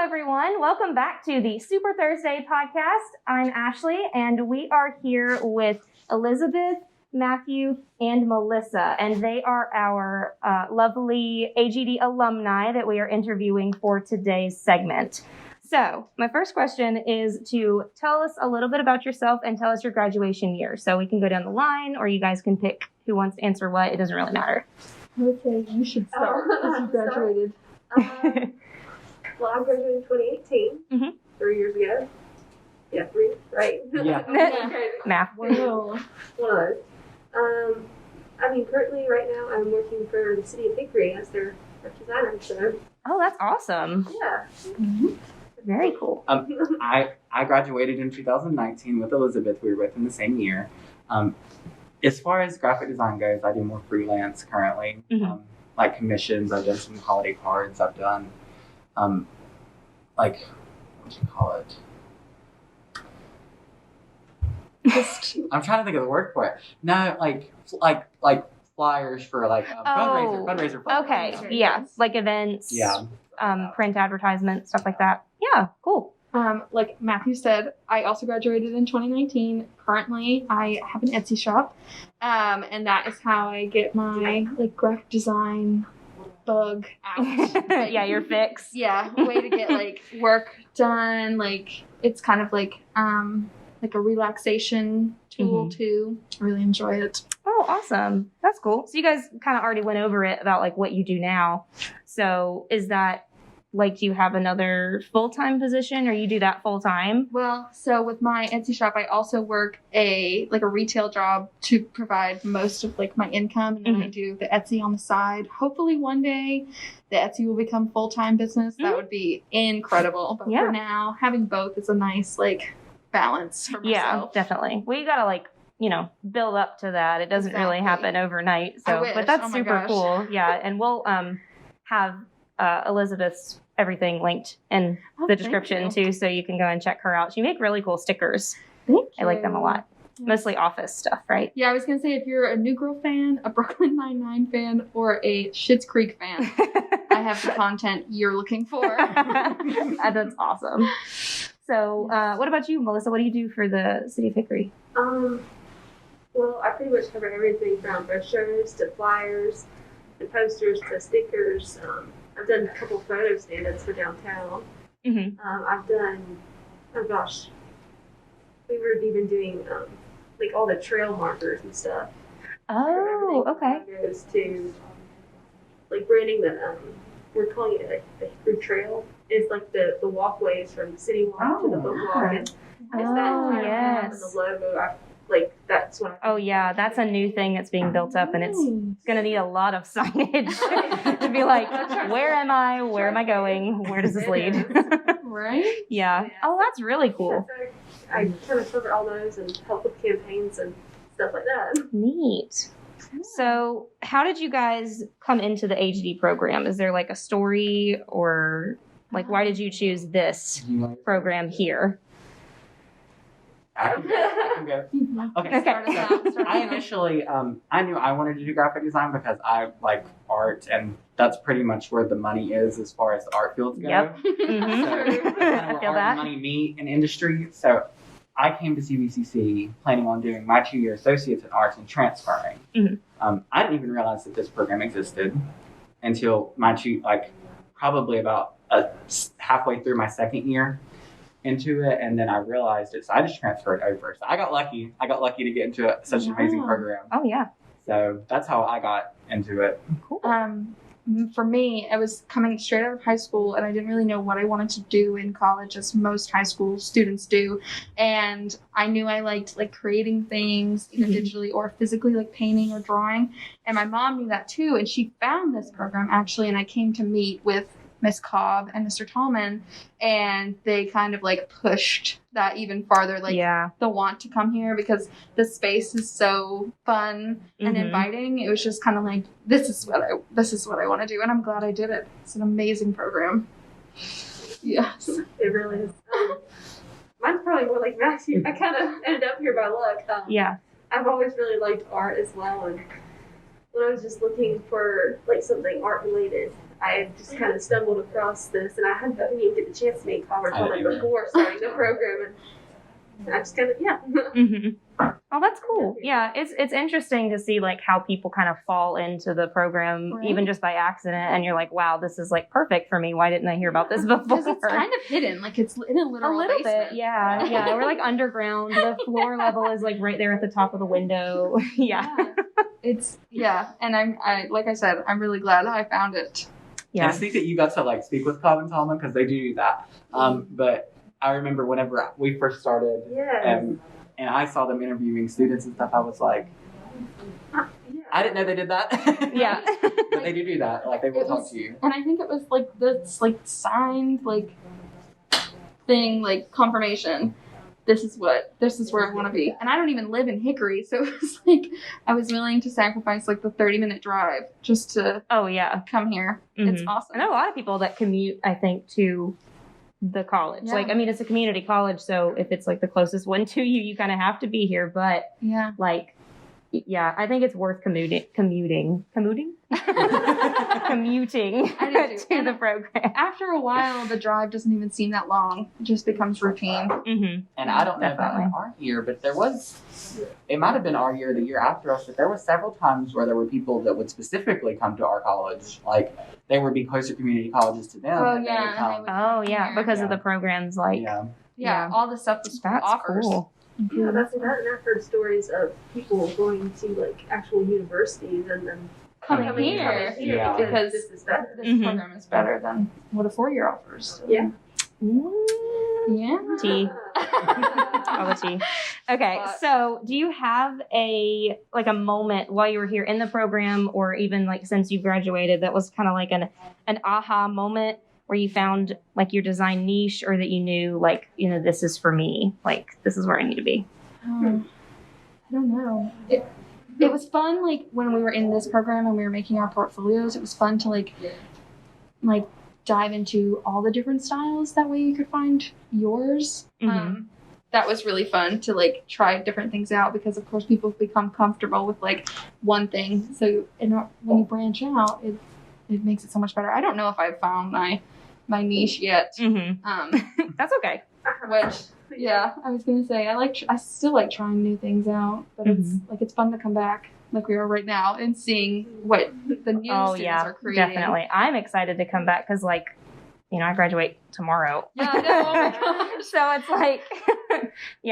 everyone. Welcome back to the Super Thursday podcast. I'm Ashley, and we are here with Elizabeth, Matthew, and Melissa, and they are our lovely AGD alumni that we are interviewing for today's segment. So my first question is to tell us a little bit about yourself and tell us your graduation year. So we can go down the line, or you guys can pick who wants to answer what. It doesn't really matter. Okay, you should start because you graduated. Well, I graduated in 2018, 3 years ago. Yeah, 3, right? Yeah. Math. Wow. One of those. Currently, right now, I'm working for the city of Hickory as their designer, so. Oh, that's awesome. Yeah. Very cool. I graduated in 2019 with Elizabeth. We were both in the same year. As far as graphic design goes, I do more freelance currently. Like commissions, I've done some holiday cards, I've done what do you call it? I'm trying to think of the word for it. No, like flyers for fundraiser. Okay, yeah, like events, print advertisements, stuff like that. Yeah, cool. Like Matthew said, I also graduated in 2019. Currently, I have an Etsy shop, and that is how I get my graphic design bug out. Yeah, your fix. Yeah, way to get work done. It's kind of like a relaxation tool too. I really enjoy it. Oh, awesome. That's cool. So you guys kind of already went over it about what you do now. So is that do you have another full-time position or you do that full-time? Well, so with my Etsy shop, I also work a retail job to provide most of my income. And then I do the Etsy on the side. Hopefully one day the Etsy will become full-time business. That would be incredible. But for now, having both is a nice balance for myself. Yeah, definitely. Well, you gotta build up to that. It doesn't really happen overnight. So, I wish. But that's Oh my super gosh. cool. Yeah, and we'll have Elizabeth's everything linked in the description too, so you can go and check her out. She make really cool stickers. Thank you. I like them a lot. Yes. Mostly office stuff, right? Yeah, I was gonna say if you're a New Girl fan, a Brooklyn Nine-Nine fan, or a Schitt's Creek fan, I have the content you're looking for. That's awesome. So, what about you, Melissa? What do you do for the City of Hickory? Well, I pretty much cover everything from brochures to flyers and posters to stickers. I've done a couple photo stand-ups for downtown. I've done, we were even doing all the trail markers and stuff. Oh, okay. Goes to branding the we're calling it the Hickory Trail. It's the walkways from the city walk to the boat walk. And yes. And the logo. That's what. Oh yeah, that's a new thing that's being built up, and it's going to need a lot of signage to be where am I? Where am I going? Where does this lead? Right? Yeah. Oh, that's really cool. So I kind of cover all those and help with campaigns and stuff like that. Neat. So, how did you guys come into the AGD program? Is there a story, or why did you choose this program here? I can go. Okay. So I initially, I knew I wanted to do graphic design because I like art, and that's pretty much where the money is as far as the art fields go. Yep. So that's kind of where feel art that. and money meet in industry. So I came to CVCC planning on doing my 2-year associates in arts and transferring. I didn't even realize that this program existed until probably about halfway through my second year into it, and then I realized it, so I just transferred over. So I got lucky to get into such an amazing program. Oh yeah. So that's how I got into it. Cool. For me, I was coming straight out of high school, and I didn't really know what I wanted to do in college, as most high school students do. And I knew I liked creating things, either digitally or physically, painting or drawing. And my mom knew that too, and she found this program actually, and I came to meet with Miss Cobb and Mr. Tallman, and they kind of pushed that even farther, the want to come here, because the space is so fun and inviting. It was just kind of this is what I want to do, and I'm glad I did it. It's an amazing program. Yes, it really is. Mine's probably more like Matthew. I kind of ended up here by luck. Yeah, I've always really liked art as well, and when I was just looking for like something art related, I just kind of stumbled across this, and I didn't even get the chance to make college until like before starting the program, and I just kind of Oh, that's cool. Yeah, it's interesting to see like how people kind of fall into the program even just by accident, and you're like, wow, this is like perfect for me. Why didn't I hear about this before? Because it's kind of hidden, like it's in a literal bit, basement. yeah. We're like underground. The floor level is like right there at the top of the window. And I like I said, I'm really glad I found it. And it's neat that you got to like speak with Cobb and Tallman because they do that. But I remember whenever we first started, and I saw them interviewing students and stuff, I was like, I didn't know they did that. But they do that. Like they will talk to you. And I think it was like this like signed like thing, like confirmation. This is where I want to be. And I don't even live in Hickory, so it was like I was willing to sacrifice like the 30-minute drive just to come here. It's awesome. I know a lot of people that commute, I think, to the college. Like, I mean, it's a community college, so if it's like the closest one to you, you kind of have to be here. But like, I think it's worth commuting to the program. After a while, the drive doesn't even seem that long. It just becomes routine. And I don't know about in our year, but it might have been our year or the year after us, but there was several times where there were people that would specifically come to our college. Like, they would be closer community colleges to them. Because of the programs, like... all the stuff that offers. Cool. Yeah, that's that. And I've heard stories of people going to like actual universities and then coming here because this is better. This program is better than what a 4-year offers. Yeah. Tea. All the tea. Okay, so do you have a moment while you were here in the program, or even like since you graduated, that was kind of like an aha moment where you found like your design niche, or that you knew like, you know, this is for me, like this is where I need to be? I don't know. It was fun, like when we were in this program and we were making our portfolios, it was fun to like dive into all the different styles. That way you could find yours. That was really fun to like try different things out, because of course people become comfortable with like one thing. So when you branch out, it makes it so much better. I don't know if I've found my niche yet. That's okay. Which, I was gonna say I still like trying new things out, but it's fun to come back like we are right now and seeing what the new students are creating. Definitely. I'm excited to come back because like, you know, I graduate tomorrow. Yeah, I know. Oh my gosh. So it's like,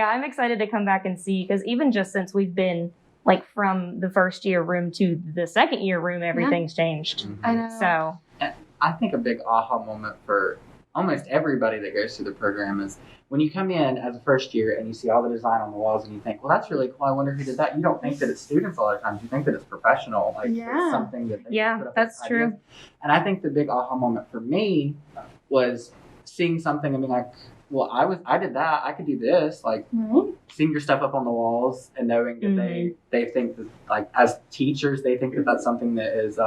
I'm excited to come back and see, because even just since we've been like from the first year room to the second year room, everything's changed. I know. So I think a big aha moment for almost everybody that goes through the program is when you come in as a first year and you see all the design on the walls and you think, well, that's really cool. I wonder who did that. You don't think that it's students a lot of times. You think that it's professional. Like it's something that they put up that's with true. ideas. And I think the big aha moment for me was seeing something and being like, well, I did that. I could do this. Like seeing your stuff up on the walls and knowing that they think that, like, as teachers, they think that that's something that is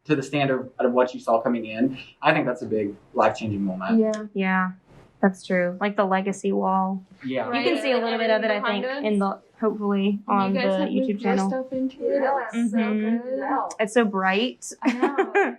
to the standard of what you saw coming in. I think that's a big life-changing moment. Yeah, that's true. Like the legacy wall. Yeah. You can see a little bit of it, I think, hopefully on the YouTube channel. Stuff into it. It's so good. It's so bright. I know.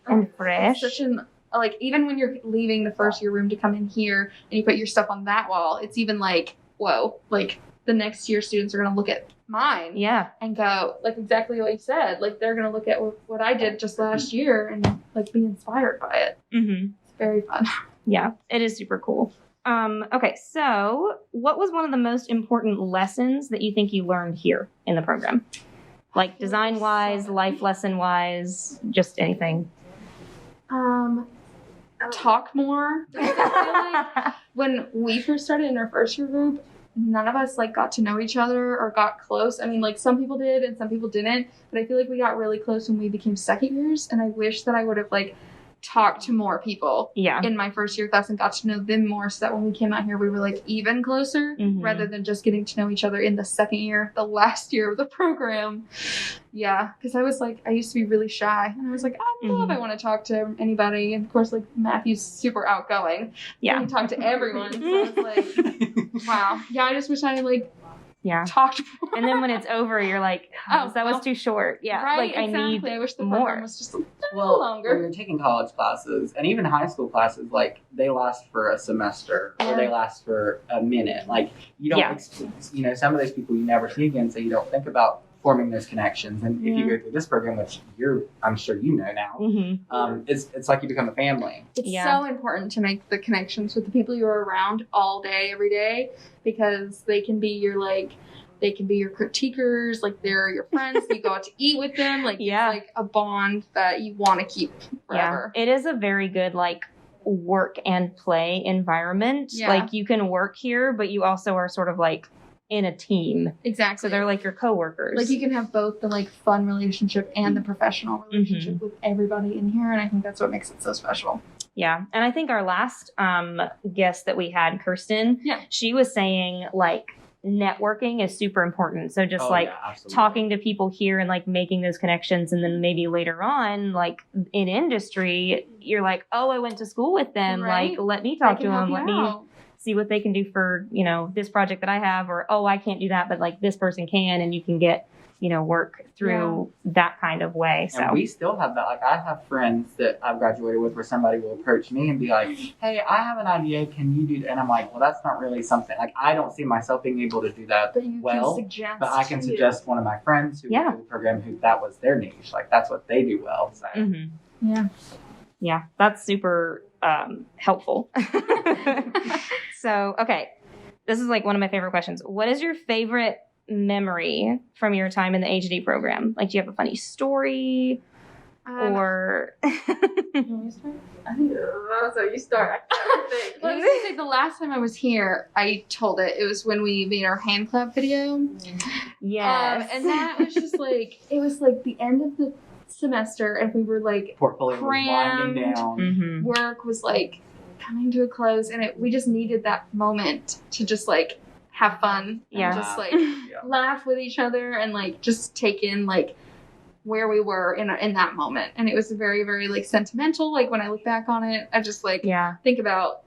And fresh. It's such like, even when you're leaving the first year room to come in here and you put your stuff on that wall, it's even like, whoa, like the next year students are going to look at mine and go, like exactly what you said, like they're going to look at what I did just last year and like be inspired by it. It's very fun. Yeah, it is super cool. Okay, so what was one of the most important lessons that you think you learned here in the program? Like design-wise, life lesson-wise, just anything. Talk more. I feel like when we first started in our first year group, none of us like got to know each other or got close. I mean, like some people did and some people didn't, but I feel like we got really close when we became second years, and I wish that I would have like talked to more people in my first year class and got to know them more, so that when we came out here we were like even closer rather than just getting to know each other in the second year, the last year of the program. Because I used to be really shy, and I was like, I don't know if I want to talk to anybody. And of course, like Matthew's super outgoing, he talked to everyone. So I was like, wow, I just wish I like Yeah. talked more. And then when it's over, you're like, Oh, that was well, too short. Yeah. right, Like, exactly. I wish the more. program was just a little Well, longer. when you're taking college classes and even high school classes, like they last for a semester or they last for a minute. Like you don't, some of those people you never see again, so you don't think about forming those connections. And if you go through this program, which I'm sure you know now, it's like you become a family. It's so important to make the connections with the people you're around all day, every day, because they can be your critiquers, like they're your friends. You go out to eat with them, like it's like a bond that you want to keep forever. Yeah, it is a very good like work and play environment. Yeah. Like you can work here, but you also are sort of like in a team. Exactly. So they're like your coworkers. Like you can have both the like fun relationship and the professional relationship with everybody in here, and I think that's what makes it so special. Yeah. And I think our last guest that we had, Kirsten, she was saying like networking is super important. So just talking to people here and like making those connections. And then maybe later on, like in industry, you're like, oh, I went to school with them. Right. Like, let me talk to them. Let me see what they can do for, this project that I have, or, oh, I can't do that, but like this person can, and you can get, work through that kind of way. So and we still have that. Like I have friends that I've graduated with where somebody will approach me and be like, hey, I have an idea. Can you do that? And I'm like, well, that's not really something, like I don't see myself being able to do that but I can suggest one of my friends who went through the program who that was their niche. Like that's what they do well. So. Yeah, that's super helpful. So, okay. This is like one of my favorite questions. What is your favorite memory from your time in the AGD program? Like, do you have a funny story? Or I think so you start. I think. Well, I was gonna say the last time I was here, I told it. It was when we made our hand clap video. Yes. And that was just like, it was like the end of the semester, and we were like portfolio crammed. Was winding down. Work was like coming to a close, and we just needed that moment to just like have fun and just like laugh with each other and like just take in like where we were in that moment. And it was very, very like sentimental. Like when I look back on it, I just like think about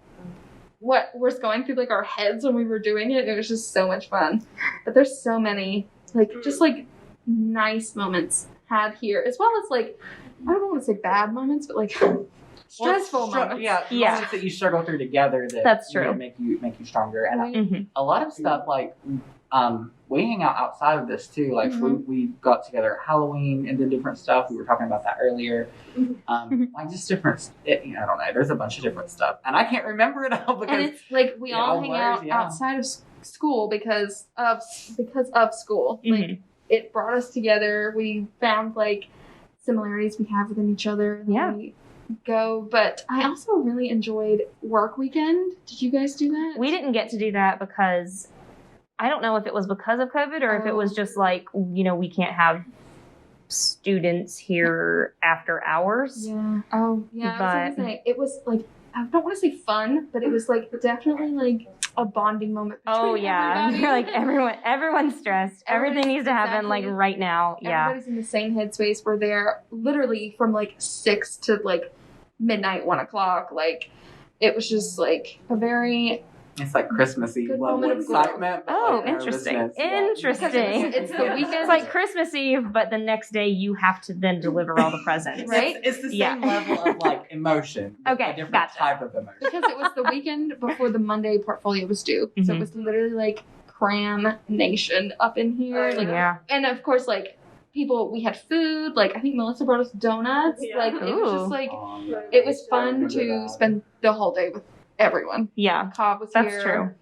what was going through like our heads when we were doing it. It was just so much fun. But there's so many like just like nice moments had here, as well as like, I don't want to say bad moments, but like stressful moments. Moments that you struggle through together that's true. Make you stronger. And a lot of stuff like we hang out outside of this too. Like we got together at Halloween and did different stuff. We were talking about that earlier. Like just different. I don't know. There's a bunch of different stuff, and I can't remember it all because and it's like we all hang out outside of school because of school. Like it brought us together. We found like similarities we have within each other. And we go. But I also really enjoyed work weekend. Did you guys do that? We didn't get to do that because I don't know if it was because of COVID or if it was just like, we can't have students here after hours. Yeah. Oh, yeah. But I was gonna say, it was like, I don't want to say fun, but it was like definitely like a bonding moment. Oh yeah. Like everyone's stressed. Everything needs to happen like right now. Yeah. Everybody's in the same headspace. We're there literally from like 6 to like midnight, 1 o'clock. Like it was just like a very... It's like Christmas Eve level of excitement. Oh, interesting. Interesting. It's the weekend. It's like Christmas Eve, but the next day you have to then deliver all the presents. Right? It's the same level of like emotion. Okay, a different type of emotion. Because it was the weekend before the Monday portfolio was due. So it was literally like cram nation up in here. And of course, like people, we had food. Like I think Melissa brought us donuts. Like it was just like, it was fun to spend the whole day with everyone. Yeah. Cobb was That's here. True.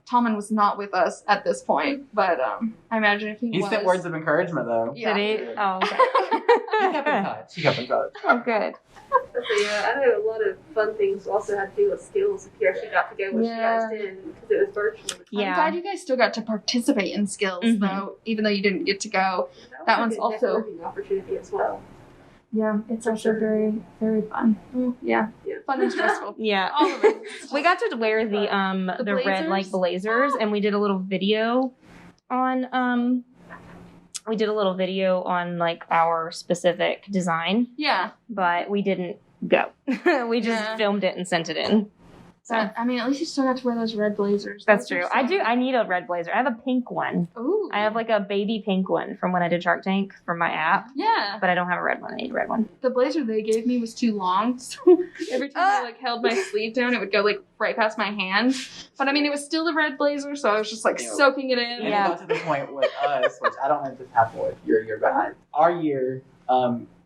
Tallman was not with us at this point, but I imagine if he was. He sent words of encouragement though. Yeah. Did he? Oh, okay. He kept in touch. Oh, good. So yeah, I know a lot of fun things also had to do with skills if you actually got to go what you guys did because it was virtual. Yeah. I'm glad you guys still got to participate in skills though, even though you didn't get to go. That one's also an opportunity as well. Yeah, it's also very, very fun. Fun and stressful. Yeah. All of it. We got to wear the red like blazers, and we did a little video on like our specific design. Yeah. But we didn't go. We just filmed it and sent it in. So But, I mean, at least you still got to wear those red blazers. that's Those are true. so I do. I need a red blazer. I have a pink one. Ooh. I have like a baby pink one from when I did Shark Tank for my app, Yeah. but I don't have a red one. I need a red one. The blazer they gave me was too long, so every time I like held my sleeve down, it would go like right past my hand. But I mean, it was still a red blazer, so I was just like Yeah. soaking it in. And Yeah. it got to the point with us, which I don't know if this happened with your year, but our year,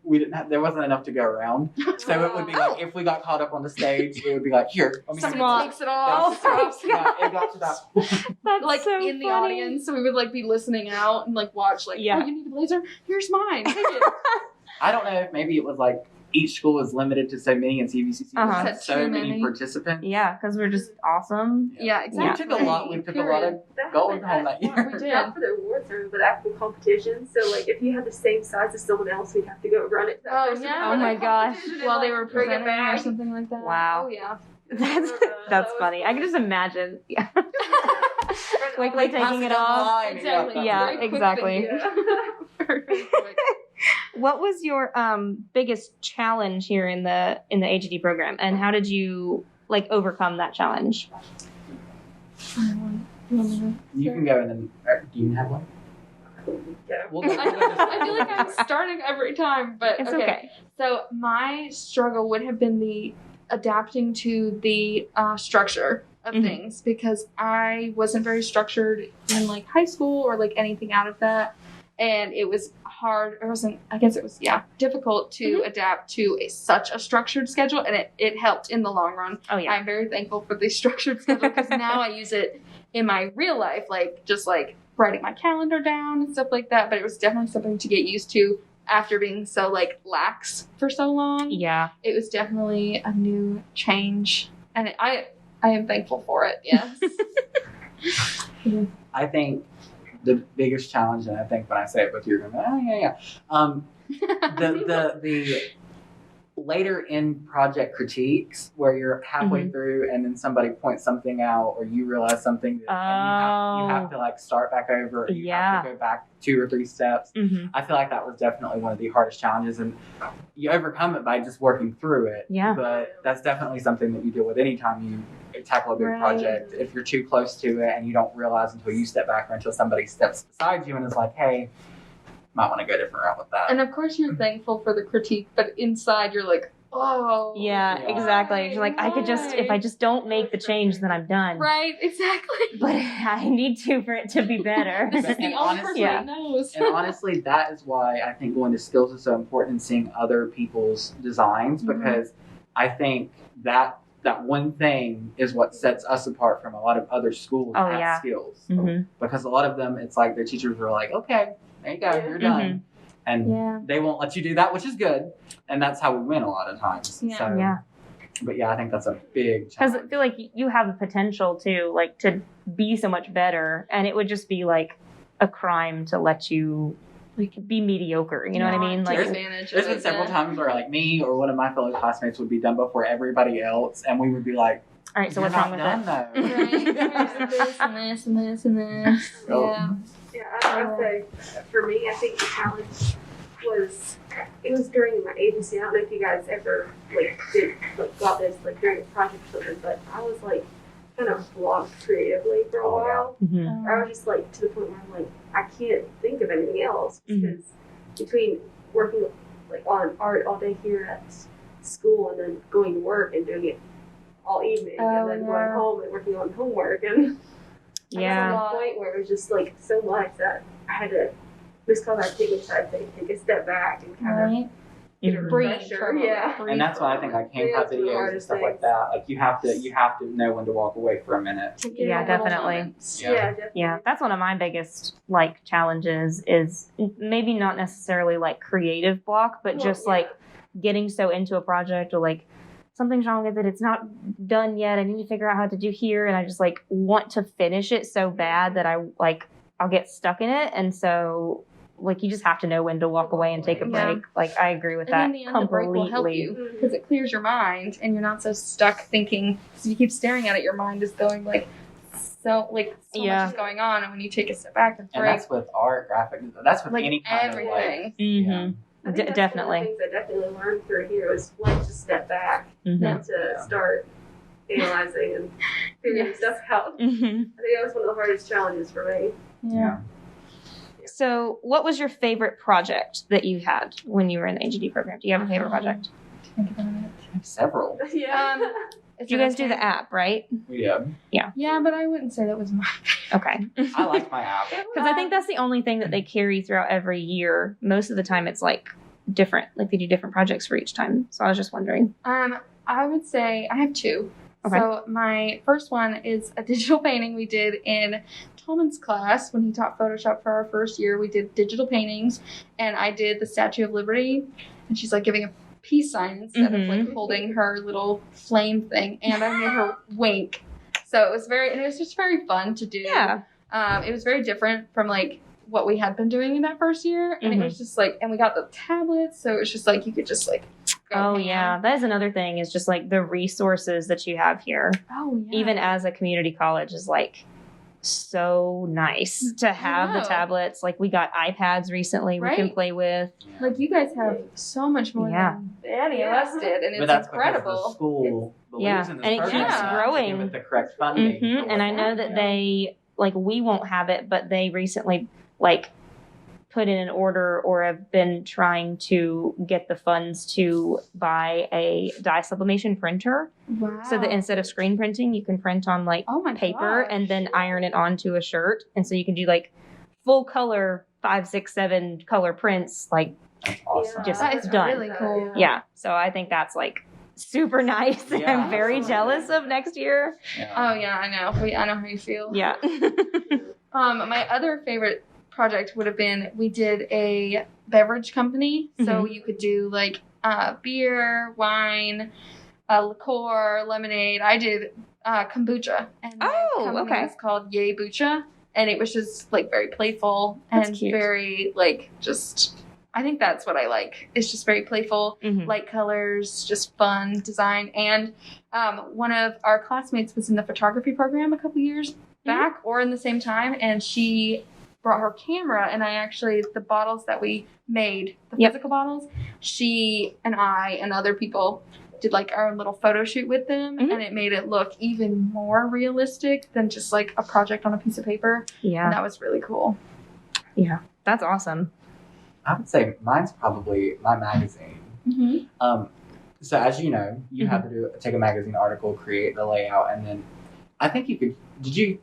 we didn't have, there wasn't enough to go around. So it would be like, if we got caught up on the stage, it would be like, here, let me Somebody Small. takes it off. Oh my Yeah, it got to that point. That's Like so in the funny. audience, so we would like be listening out and like watch, like, Yeah. oh, you need a blazer? Here's mine. Take it. I don't know if maybe it was like each school was limited to so many, and CVCC Uh-huh. had so Too many many. participants. Yeah, because we're just awesome. Yeah, We exactly. took a lot. We took a lot of gold home that year. We did. Not for the awards ceremony, but actual competitions. So, like, if you had the same size as someone else, we'd have to go run it. to that Oh, person yeah. for Oh the my gosh. competition and, While like, they were bring it presenting or back. something like that. Wow. Oh, yeah. That's That was funny. I can just imagine. Yeah. Quickly Like, taking it off. Exactly. Yeah, Very quick exactly. thing, yeah. Very quick. What was your biggest challenge here in the AGD program, and how did you like overcome that challenge? You can go and then. Do you have one? Yeah. We'll go, I feel like I'm starting every time, but It's okay. So my struggle would have been the adapting to the structure of Mhm. things, because I wasn't very structured in like high school or like anything out of that, and it was hard. It wasn't. I guess it was difficult to adapt to such a structured schedule, and it helped in the long run. Oh yeah. I'm very thankful for the structured schedule because now I use it in my real life, like just like writing my calendar down and stuff like that. But it was definitely something to get used to after being so like lax for so long. Yeah. It was definitely a new change, and I am thankful for it. Yes. I think the biggest challenge, and I think when I say it with you, you're going, oh yeah. The later in project critiques where you're halfway through and then somebody points something out or you realize something that, and you have to like start back over, or you have to go back 2 or 3 steps. Mm-hmm. I feel like that was definitely one of the hardest challenges, and you overcome it by just working through it. Yeah. But that's definitely something that you deal with anytime you tackle a big Right. project. If you're too close to it and you don't realize until you step back or until somebody steps beside you and is like, hey, might want to go a different route with that. And of course, you're thankful for the critique, but inside you're like, oh. Yeah, Yeah. exactly. You're like, I could just, if I just don't make the change, then I'm done. Right, exactly. But I need to for it to be better. This is the And only person yeah. that knows. And honestly, that is why I think going to skills is so important and seeing other people's designs, because I think that one thing is what sets us apart from a lot of other schools Oh, at yeah. skills. Mm-hmm. Because a lot of them, it's like their teachers were like, okay, there you go, Yeah. you're done. And Yeah. they won't let you do that, which is good. And that's how we win a lot of times. Yeah. So, Yeah. But yeah, I think that's a big Because challenge. I feel like you have the potential to like to be so much better, and it would just be like a crime to let you like be mediocre. You know what I mean? Take Like, advantage There's of been it, several yeah. times where like me or one of my fellow classmates would be done before everybody else, and we would be like, all right, so "You're what's wrong not with done it? though." Right. Here's this and this and this and this. Oh. Yeah. Yeah, I'd say for me, I think the challenge was during my agency. I don't know if you guys ever got this during a project or something, but I was kind of blocked creatively for a Oh, yeah. while. Mhm. Or I was just to the point where I'm I can't think of anything else Mhm. because between working on art all day here at school and then going to work and doing it all evening and then going home and working on homework and I Yeah. got to the point where it was just so much that I had to take a step back and kind of Right. get a Mhm. refresher. From it. Yeah. And that's why I think like camp That's one of the videos and hardest stuff like things. that. Like you have to know when to walk away for a minute. To get Yeah, in little definitely. moments. Yeah. Yeah, definitely. Yeah, that's one of my biggest challenges is maybe not necessarily creative block, but Well, just yeah. getting so into a project or something's wrong with it, it's not done yet, I need to figure out how to do here, and I just want to finish it so bad that I'll get stuck in it, and so you just have to know when to walk away and take a Yeah. break. I agree with And that in the end, the break will help completely. you because it clears your mind and you're not so stuck thinking. So you keep staring at it, your mind is going so Yeah. much is going on, and when you take a step back and And break, that's with art, graphic. That's with any kind of everything. Mm-hmm. I think that's Definitely. one of the things I definitely learned through here was when to step back Mm-hmm. and to start analyzing and figuring stuff out. Mhm. I think that was one of the hardest challenges for me. Yeah. So, what was your favorite project that you had when you were in the AGD program? Do you have a favorite project? Think about it. Several. Yeah. Is You it guys do okay? the app, right? We did. Yeah, but I wouldn't say that was my. Okay. I like my app. Because I think that's the only thing that they carry throughout every year. Most of the time, it's like different. Like they do different projects for each time. So I was just wondering. I would say I have two. Okay. So my first one is a digital painting we did in Tolman's class when he taught Photoshop for our first year. We did digital paintings, and I did the Statue of Liberty, and she's like giving a peace sign instead of like holding her little flame thing, and I made her wink. So it was just very fun to do. Yeah. It was very different from like what we had been doing in that first year, and it was just like, and we got the tablets, so it was just like you could just like go Oh, ham. yeah. That is another thing is just like the resources that you have here, Oh, yeah. even as a community college, is like so nice to have the know. tablets. Like we got iPads recently we can Right? play with. Like you guys have so much more Yeah. than any of us did, and But it's that's because the incredible. school believes Yeah, in this and it program. keeps so you have to growing. give it the correct funding. Mhm. And I know that they, like, we won't have it, but they recently, like, put in an order or have been trying to get the funds to buy a dye sublimation printer Wow. so that instead of screen printing, you can print on, like, oh my paper gosh. and then iron it onto a shirt. And so you can do, like, full color 5, 6, 7 color prints. Like, That's awesome. Just that is done. really cool. yeah. So I think that's, like, super nice. Yeah, I'm very absolutely. jealous of next year. Yeah. Oh yeah, I know. I know how you feel. Yeah. My other favorite project would have been we did a beverage company, so you could do like beer, wine, liqueur, lemonade. I did kombucha, and my Oh, company okay. was called Yay Bucha, and it was just like very playful That's and cute. very like just. I think that's what I like. It's just very playful, Mhm. light colors, just fun design. And one of our classmates was in the photography program a couple years back or in the same time, and she brought her camera, and the bottles that we made, the Yep. physical bottles, she and I and other people did like our little photo shoot with them, Mhm. and it made it look even more realistic than just like a project on a piece of paper. Yeah. And that was really cool. Yeah. That's awesome. I would say mine's probably my magazine. Mm-hmm. So as you know, you had to take a magazine article, create the layout, and then I think you could.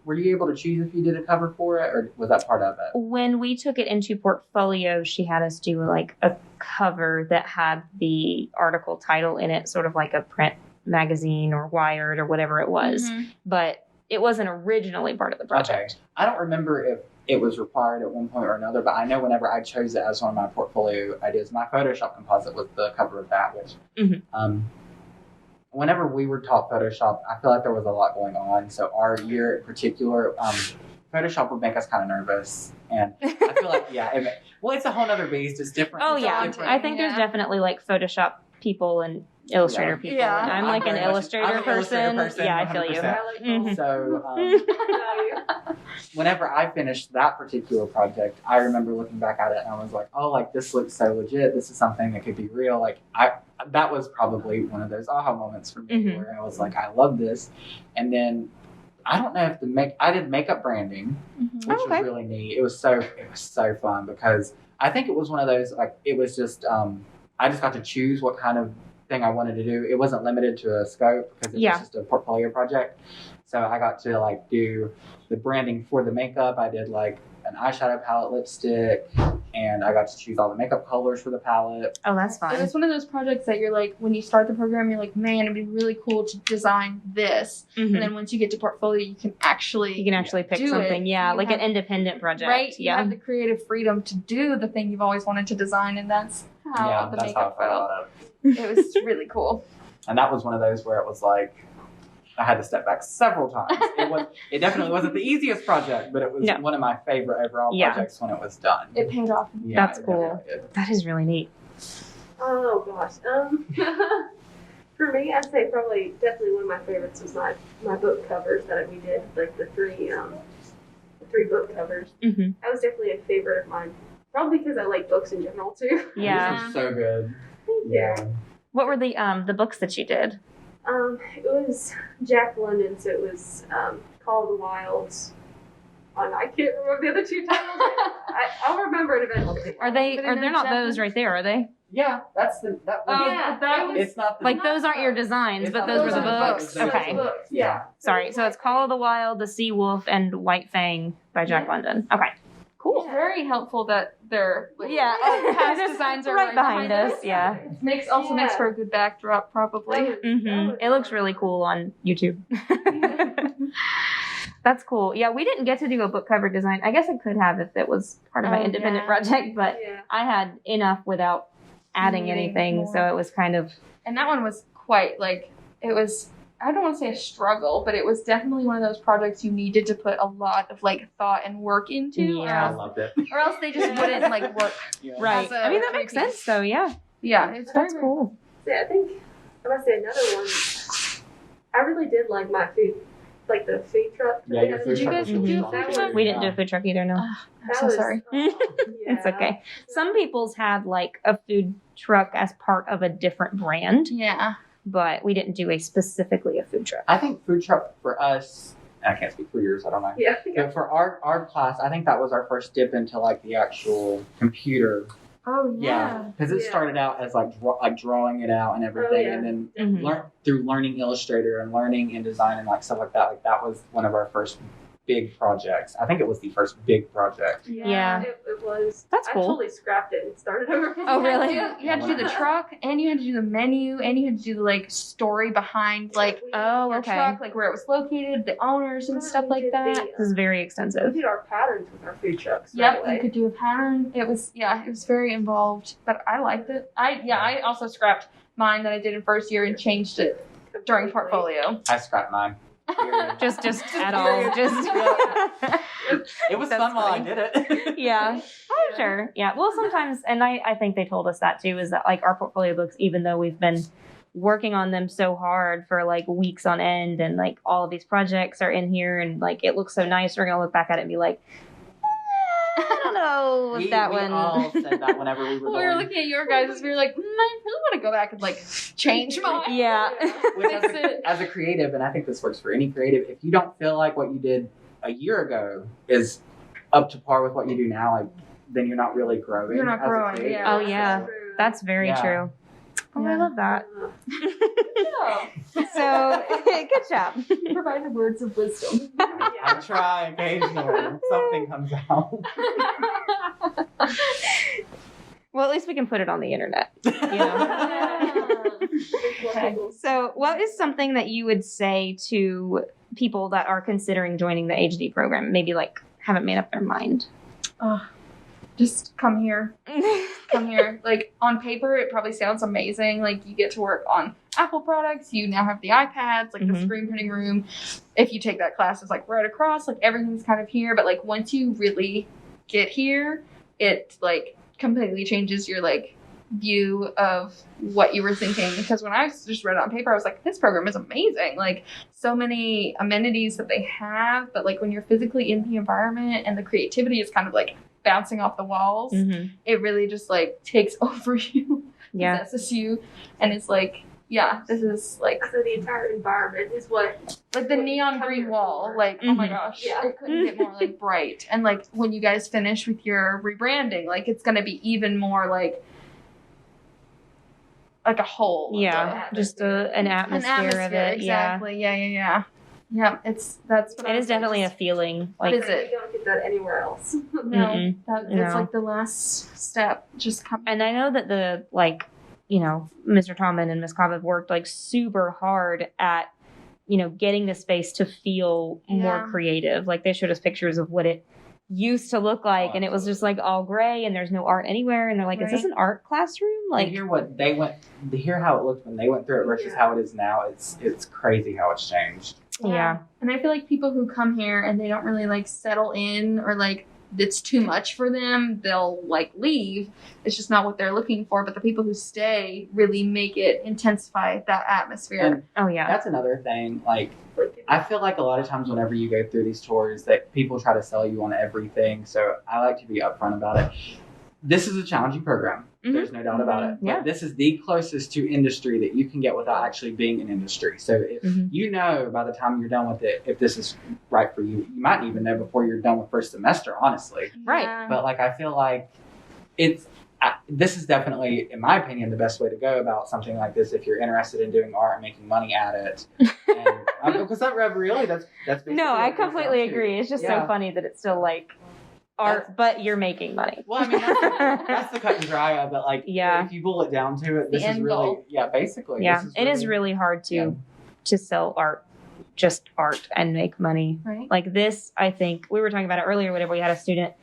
Were you able to choose if you did a cover for it, or was that part of it? When we took it into portfolio, she had us do like a cover that had the article title in it, sort of like a print magazine or Wired or whatever it was. Mhm. But it wasn't originally part of the project. Okay. I don't remember if it was required at one point or another, but I know whenever I chose it as one of my portfolio ideas, my Photoshop composite was the cover of that, which whenever we were taught Photoshop, I feel like there was a lot going on. So our year in particular, Photoshop would make us kind of nervous. And I feel like, it's a whole other beast. It's different. Oh It's yeah, different. I think there's definitely like Photoshop people and Illustrator people. Yeah. And I'm like an very much- illustrator I'm an illustrator person. Yeah, I feel you. 100%. Mhm. So whenever I finished that particular project, I remember looking back at it and I was like, oh, like this looks so legit. This is something that could be real. Like that was probably one of those aha moments for me Mhm. where I was like, I love this. And then I don't know if I did makeup branding, Mhm. which okay. was really neat. It was so fun because I think it was one of those, like, it was just, I just got to choose what kind of thing I wanted to do. It wasn't limited to a scope because it Yeah. was just a portfolio project. So I got to like do the branding for the makeup. I did like an eyeshadow palette, lipstick, and I got to choose all the makeup colors for the palette. Oh, that's It fun. was one of those projects that you're like, when you start the program, you're like, man, it'd be really cool to design this. Mhm. And then once you get to portfolio, you can actually, You can actually pick do it. something. Yeah, You like have- an independent project. right? You Yeah. have the creative freedom to do the thing you've always wanted to design, and that's how the that's how I makeup felt felt. about it. It was really cool. And that was one of those where it was like, I had to step back several times. It definitely wasn't the easiest project, but it was No. one of my favorite overall Yeah. projects when it was done. It paid off. Yeah, That's it cool. definitely did. That is really neat. Oh gosh. For me, I'd say definitely one of my favorites was my book covers that we did, like the three book covers. Mm-hmm. That was definitely a favorite of mine. Probably because I like books in general too. Yeah. This was so good. Thank you. Yeah. What were the books that you did? It was Jack London, so it was Call of the Wilds. I can't remember the other two titles. I'll remember it eventually. Are they're not those right there, are they? Yeah, that's the that was. Yeah, that was It's not the, Like those aren't your designs, It's but not those were those the are the books. books. Okay. Books, Yeah. Sorry. So it's Call of the Wild, The Sea Wolf, and White Fang by Jack London. Okay. Cool. It's very helpful that they're Yeah. past Just designs are right behind us. Yeah. It makes for a good backdrop, probably. It looks really cool on YouTube. That's cool. Yeah, we didn't get to do a book cover design. I guess I could have if it was part of my Oh, independent yeah. project, but Yeah. I had enough without adding Needing anything, more. so it was kind of And that one was quite it was, I don't want to say a struggle, but it was definitely one of those projects you needed to put a lot of thought and work into, Yeah. I loved it. or else they just wouldn't work. Yeah. right. As a I mean, that makes three-piece. sense, though. Yeah, Yeah, it's that's very, cool. Yeah, I think I must say another one. I really did like my food, like the food truck. Yeah, your food Did you truck guys was really do a strong, food too. truck? We didn't do a food truck either. No, I'm That so was- sorry. it's okay. Some people's had a food truck as part of a different brand, Yeah. but we didn't do specifically a food truck. I think food truck for us. I can't speak for yours. I don't know. Yeah. But for our class, I think that was our first dip into the actual computer. Oh Yeah, because it Yeah. started out as drawing it out and everything, yeah. and then Mhm. through learning Illustrator and learning InDesign and stuff like that. That was one of our first big projects. I think it was the first big project. Yeah. It was. That's cool. I totally scrapped it and started over. Oh, really? You had to do the truck, and you had to do the menu, and you had to do the story behind Oh, your okay. truck, where it was located, the owners and stuff like that. This is very We extensive. did our patterns with our food trucks. Yep, right you away. could do a pattern. It was very involved, but I liked it. I also scrapped mine that I did in first year and changed it during portfolio. I scrapped mine. Just at all. Just It was That's fun while I funny. did it. yeah. Oh, sure. Yeah. Well, sometimes, and I think they told us that too, is that our portfolio books, even though we've been working on them so hard for weeks on end, and all of these projects are in here, and it looks so nice, we're gonna look back at it and be like, I don't know if we that we one. all said that whenever we were When we were going. looking at your guys', we were like, I really want to go back and change mine. Yeah. Which Fix it. as a creative, and I think this works for any creative, if you don't feel like what you did a year ago is up to par with what you do now, then you're not really growing. You're not as a growing, creative. yeah. Oh, yeah. That's very Yeah. true. Oh, I Yeah. love that. Yeah. So, good job. You provided words of wisdom. I try occasionally. Something comes out. Well, at least we can put it on the internet. You know? Okay. So, what is something that you would say to people that are considering joining the AGD program? Maybe haven't made up their mind. Just come here. Come here. On paper, it probably sounds amazing. You get to work on Apple products. You now have the iPads, the Mhm. screen printing room. If you take that class, it's right across. Everything's kind of here. But once you really get here, it completely changes your view of what you were thinking. Because when I just read it on paper, I was like, this program is amazing. So many amenities that they have. But when you're physically in the environment and the creativity is kind of bouncing off the walls, Mm-hmm. it really just takes over you, Yeah. possesses you, and it's this is So the entire environment is what. the neon green wall. Oh my Mhm. gosh, Yeah. it couldn't get more bright. And when you guys finish with your rebranding, it's gonna be even more like a whole. Yeah. Just an atmosphere of it. Exactly. Yeah. Yeah. That's what Yeah. It is definitely a feeling. What is You it? don't get that anywhere else. No, Mm-mm. it's No. the last step. Just come. And I know that Mr. Tomlin and Ms. Cobb have worked super hard at, getting the space to feel more Yeah. creative. They showed us pictures of what it used to look like, and it was just all gray, and there's no art anywhere. And they're like, "Is this an art classroom?" To hear what they went, to hear how it looked when they went through it versus Yeah. how it is now, it's crazy how it's changed. Yeah. And I feel people who come here and they don't really settle in, or it's too much for them, they'll leave. It's just not what they're looking for. But the people who stay really make it intensify that atmosphere. And Oh yeah. that's another thing. I feel a lot of times whenever you go through these tours that people try to sell you on everything. So I like to be upfront about it. This is a challenging program. There's no doubt about it. Yeah. But this is the closest to industry that you can get without actually being in industry. So if you know by the time you're done with it, if this is right for you, you might even know before you're done with first semester, honestly. Right. Yeah. But like, I feel like this is definitely, in my opinion, the best way to go about something like this if you're interested in doing art and making money at it. And because that really, that's basically No, I what it comes completely down to. agree. It's just Yeah. so funny that it's still like art, but you're making money. Well, I mean, that's the cut and dry of it. Like, Yeah. if you boil it down to it, this The is end really, goal. basically. Yeah, this it is really hard to sell art, just art, and make money. Right. Like this, I think we were talking about it earlier. Whenever we had a student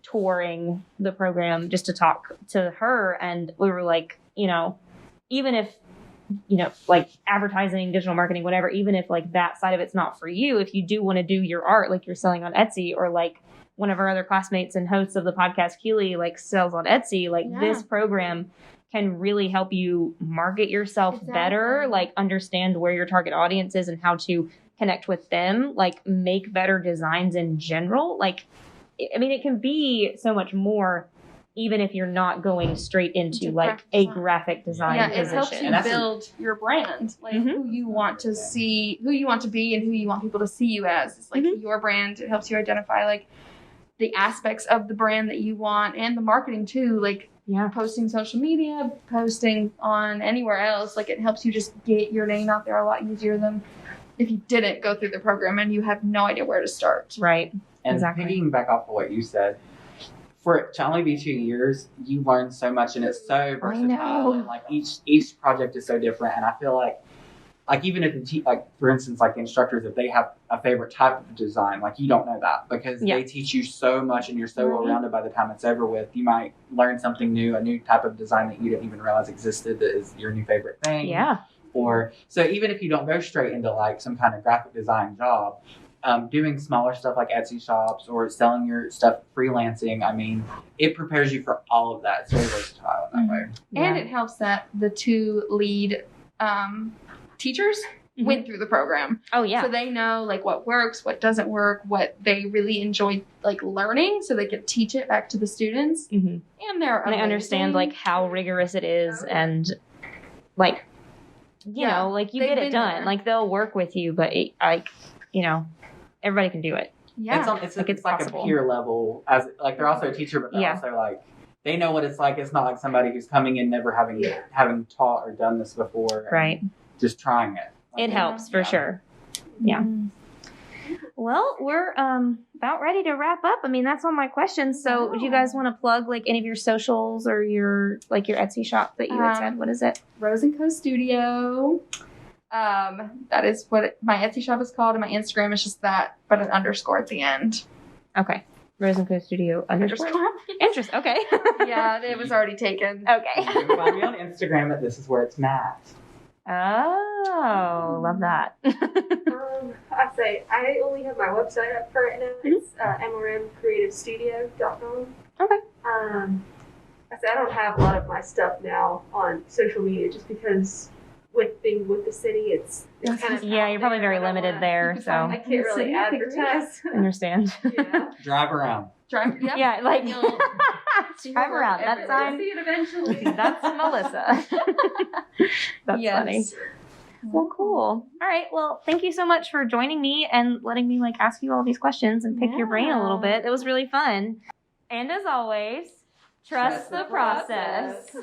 touring the program, just to talk to her, and we were like, even if like advertising, digital marketing, whatever, even if like that side of it's not for you, if you do want to do your art, like you're selling on Etsy, or like one of our other classmates and hosts of the podcast, Keely, like sells on Etsy, like this program can really help you market yourself better, like understand where your target audience is and how to connect with them, like make better designs in general. Like, I mean, it can be so much more, even if you're not going straight into like a graphic design Yeah, position. it helps you build your brand, like who you want to see, who you want to be, and who you want people to see you as. It's like your brand. It helps you identify like the aspects of the brand that you want, and the marketing too. Like posting social media, posting on anywhere else. Like it helps you just get your name out there a lot easier than if you didn't go through the program and you have no idea where to start. Right. And exactly. picking back off of what you said, for it to only be 2 years, you learn so much, and it's so versatile. And like each project is so different. And I feel like even if like for instance, like the instructors, if they have a favorite type of design, like you don't know that because they teach you so much, and you're so well rounded by the time it's over with. You might learn something new, a new type of design that you didn't even realize existed that is your new favorite thing. Yeah. Or so even if you don't go straight into like some kind of graphic design job, doing smaller stuff like Etsy shops or selling your stuff freelancing, I mean, it prepares you for all of that. It's very versatile in that way. And it helps that the two lead teachers went through the program. Oh yeah. So they know like what works, what doesn't work, what they really enjoy like learning, so they can teach it back to the students. And they understand like how rigorous it is, and like you know, like you get it done. There. Like they'll work with you, but everybody can do it. Yeah. It's like a peer level, as like they're also a teacher, but they're also like they know what it's like. It's not like somebody who's coming in never having taught or done this before, right? Just trying it. Like, it helps for sure. Yeah. Well, we're about ready to wrap up. I mean, that's all my questions. So, do you guys want to plug like any of your socials or your Etsy shop that you had said? What is it? Rose & Co Studio. That is what my Etsy shop is called, and my Instagram is just that, but an underscore at the end. Okay. Rose & Co Studio underscore. Interest. Okay. Yeah, it was already taken. Okay. You can find me on Instagram at This Is Where It's Matt. Oh, love that. I say I only have my website up for right now. It's mrmcreativestudio.com. Okay. I say I don't have a lot of my stuff now on social media just because with being with the city, it's kind of you're probably very limited there, so I can't really advertise. Understand. Yeah. Drive around. Yeah, like drive around. That sign. See it eventually. That's Melissa. That's funny. Well, cool. All right. Well, thank you so much for joining me and letting me like ask you all these questions and pick your brain a little bit. It was really fun. And as always, trust the process.